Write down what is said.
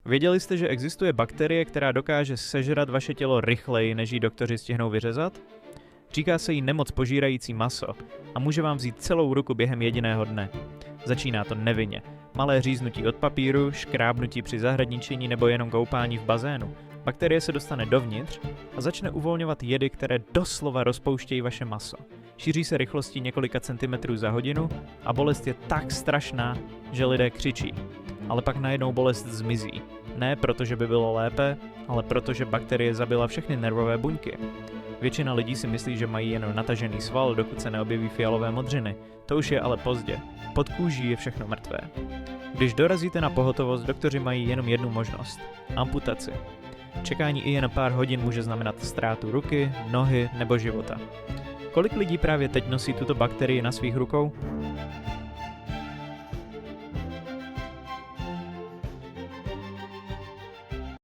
Věděli jste, že existuje bakterie, která dokáže sežrat vaše tělo rychleji, než ji doktoři stihnou vyřezat? Říká se jí nemoc požírající maso a může vám vzít celou ruku během jediného dne. Začíná to nevinně. Malé říznutí od papíru, škrábnutí při zahradničení nebo jenom koupání v bazénu. Bakterie se dostane dovnitř a začne uvolňovat jedy, které doslova rozpouštějí vaše maso. Šíří se rychlostí několika centimetrů za hodinu a bolest je tak strašná, že lidé křičí. Ale pak najednou bolest zmizí. Ne proto, že by bylo lépe, ale proto, že bakterie zabila všechny nervové buňky. Většina lidí si myslí, že mají jen natažený sval, dokud se neobjeví fialové modřiny. To už je ale pozdě. Pod kůží je všechno mrtvé. Když dorazíte na pohotovost, doktoři mají jenom jednu možnost. Amputaci. Čekání i jen pár hodin může znamenat ztrátu ruky, nohy nebo života. Kolik lidí právě teď nosí tuto bakterii na svých rukou?